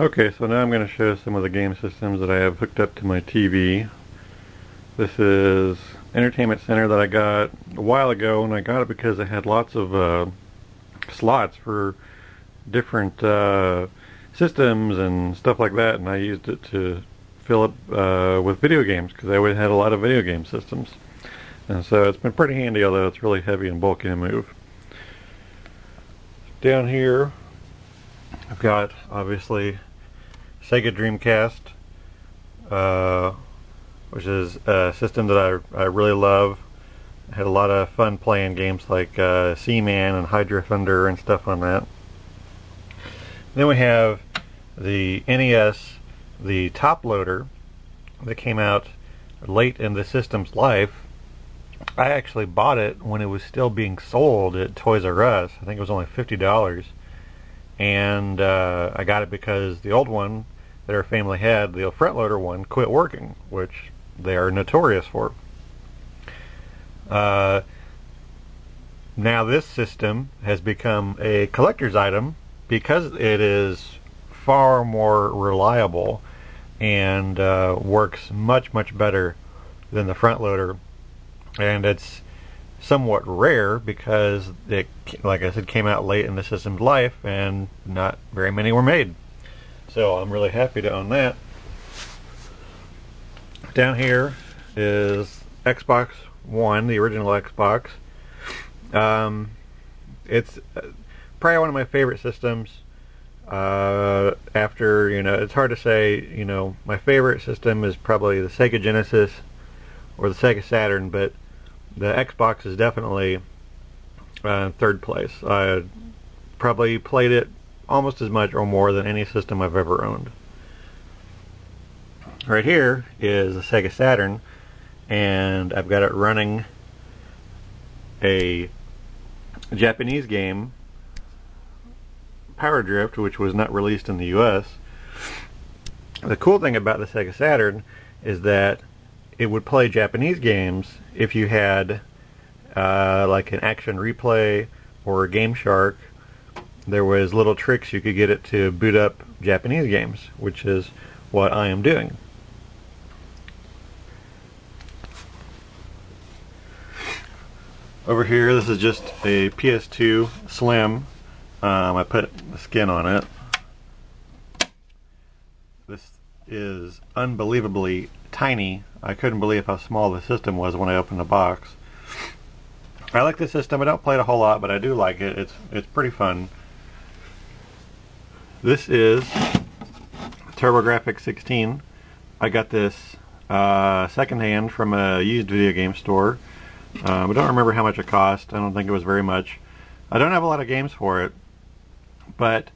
Okay, so now I'm going to show some of the game systems that I have hooked up to my TV. This is Entertainment Center that I got a while ago, and I got it because it had lots of slots for different systems and stuff like that, and I used it to fill up with video games because I always had a lot of video game systems. And so it's been pretty handy, although it's really heavy and bulky to move. Down here I've got, obviously, Sega Dreamcast, which is a system that I really love. I had a lot of fun playing games like Seaman and Hydro Thunder and stuff on that. Then we have the NES, the top loader, that came out late in the system's life. I actually bought it when it was still being sold at Toys R Us. I think it was only $50. And I got it because the old one that our family had, the front loader one, quit working, which they are notorious for. Now this system has become a collector's item because it is far more reliable and works much better than the front loader, and it's somewhat rare because it, like I said, came out late in the system's life and not very many were made. So I'm really happy to own that. Down here is Xbox One, the original Xbox. It's probably one of my favorite systems. After, it's hard to say, my favorite system is probably the Sega Genesis or the Sega Saturn, but the Xbox is definitely in third place. I probably played it almost as much or more than any system I've ever owned. Right here is the Sega Saturn, and I've got it running a Japanese game, Power Drift, which was not released in the US. The cool thing about the Sega Saturn is that it would play Japanese games if you had like an Action Replay or a Game Shark. There was little tricks you could get it to boot up Japanese games, which is what I am doing. Over here, this is just a PS2 Slim. I put the skin on it. This is unbelievably tiny. I couldn't believe how small the system was when I opened the box. I like the system. I don't play it a whole lot, but I do like it. It's pretty fun. This is TurboGrafx 16. I got this secondhand from a used video game store. I don't remember how much it cost. I don't think it was very much. I don't have a lot of games for it, but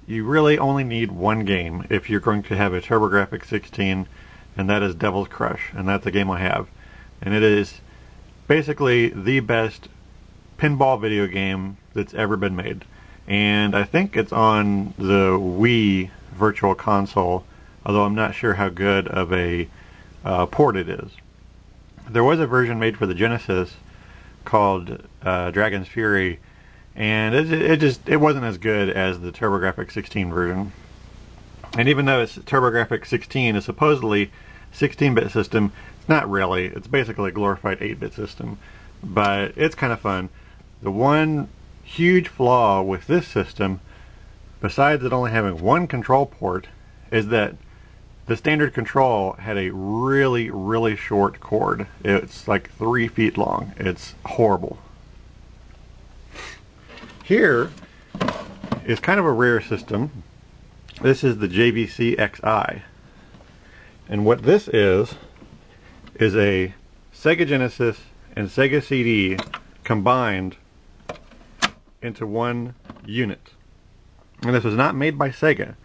you really only need one game if you're going to have a TurboGrafx 16, and that is Devil's Crush, and that's the game I have. And it is basically the best pinball video game that's ever been made. And I think it's on the Wii Virtual Console, although I'm not sure how good of a port it is. There was a version made for the Genesis called Dragon's Fury, and it wasn't as good as the TurboGrafx 16 version. And even though it's TurboGrafx 16 is supposedly 16-bit system, it's not really. It's basically a glorified 8-bit system, but it's kind of fun. The one huge flaw with this system, besides it only having one control port, is that the standard control had a really short cord. It's like 3 feet long. It's horrible. Here is kind of a rare system. This is the JVC XI. And what this is a Sega Genesis and Sega CD combined into one unit. And this was not made by Sega.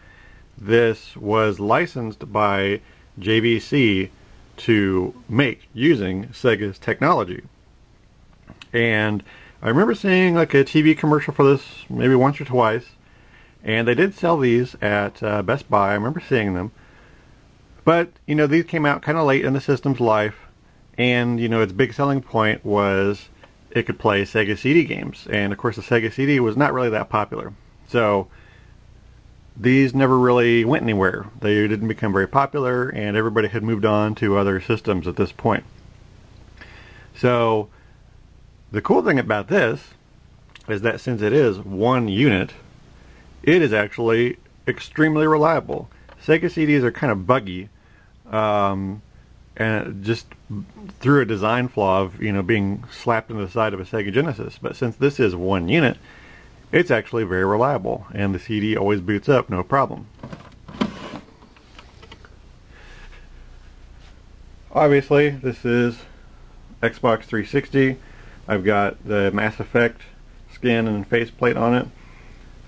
This was licensed by JVC to make using Sega's technology. And I remember seeing like a TV commercial for this maybe once or twice, and they did sell these at Best Buy. I remember seeing them. But, these came out kind of late in the system's life, and, its big selling point was it could play Sega CD games. And, of course, the Sega CD was not really that popular. So, these never really went anywhere. They didn't become very popular, and everybody had moved on to other systems at this point. So the cool thing about this is that since it is one unit, it is actually extremely reliable. Sega CDs are kind of buggy, and just through a design flaw of being slapped into the side of a Sega Genesis. But since this is one unit, it's actually very reliable, and the CD always boots up no problem. Obviously, this is Xbox 360. I've got the Mass Effect skin and faceplate on it.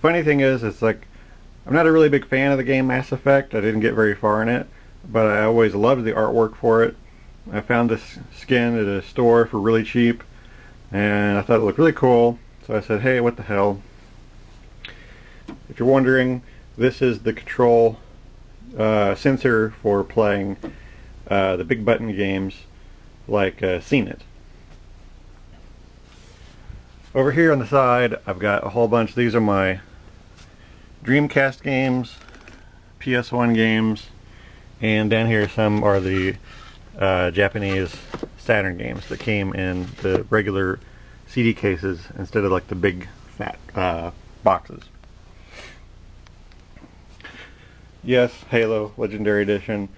Funny thing is, it's like, I'm not a really big fan of the game Mass Effect. I didn't get very far in it, but I always loved the artwork for it. I found this skin at a store for really cheap, and I thought it looked really cool, so I said, hey, what the hell. If you're wondering, this is the control sensor for playing the big button games like Seen It. Over here on the side, I've got a whole bunch. These are my Dreamcast games, PS1 games, and down here some are the Japanese Saturn games that came in the regular CD cases instead of like the big fat boxes. Yes, Halo Legendary Edition.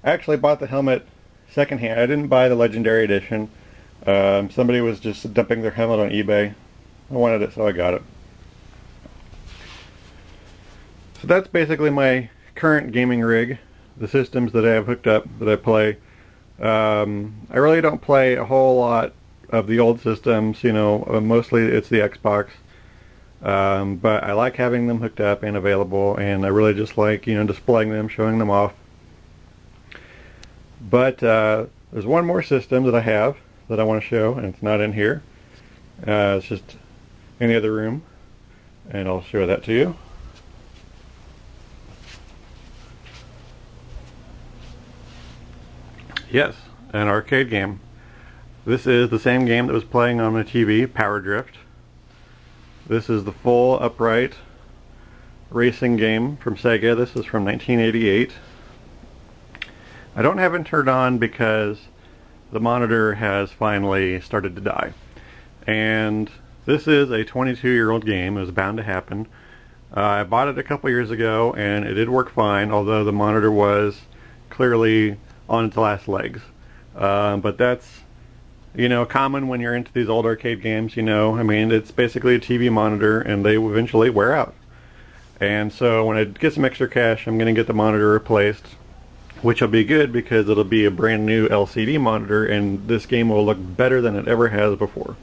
I actually bought the helmet secondhand. I didn't buy the Legendary Edition. Somebody was just dumping their helmet on eBay. I wanted it, so I got it. So that's basically my current gaming rig, the systems that I have hooked up that I play. I really don't play a whole lot of the old systems, mostly it's the Xbox. But I like having them hooked up and available, and I really just like, displaying them, showing them off. But there's one more system that I have that I want to show, and it's not in here. It's just in the other room, and I'll show that to you. Yes, an arcade game. This is the same game that was playing on my TV, Power Drift. This is the full upright racing game from Sega. This is from 1988. I don't have it turned on because the monitor has finally started to die. And this is a 22-year-old game. It was bound to happen. I bought it a couple years ago, and it did work fine, although the monitor was clearly on its last legs. But that's, common when you're into these old arcade games, it's basically a TV monitor, and they eventually wear out. And so when I get some extra cash, I'm going to get the monitor replaced, which will be good because it'll be a brand new LCD monitor, and this game will look better than it ever has before.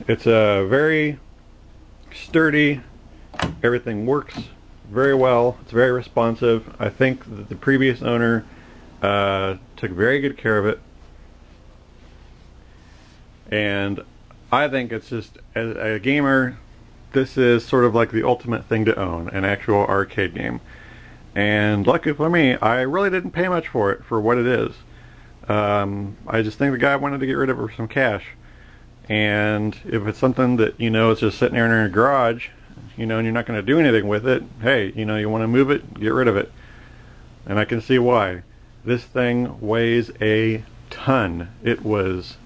It's a very sturdy, everything works very well, it's very responsive. I think that the previous owner took very good care of it, and I think it's just, as a gamer, this is sort of like the ultimate thing to own, an actual arcade game. And lucky for me, I really didn't pay much for it, for what it is. I just think the guy wanted to get rid of it for some cash. And if it's something that, it's just sitting there in a garage, and you're not going to do anything with it, hey, you want to move it, get rid of it. And I can see why. This thing weighs a ton. It was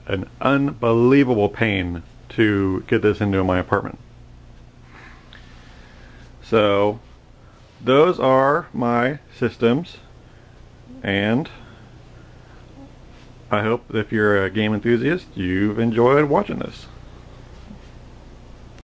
an unbelievable pain to get this into my apartment. So those are my systems, and I hope if you're a game enthusiast, you've enjoyed watching this.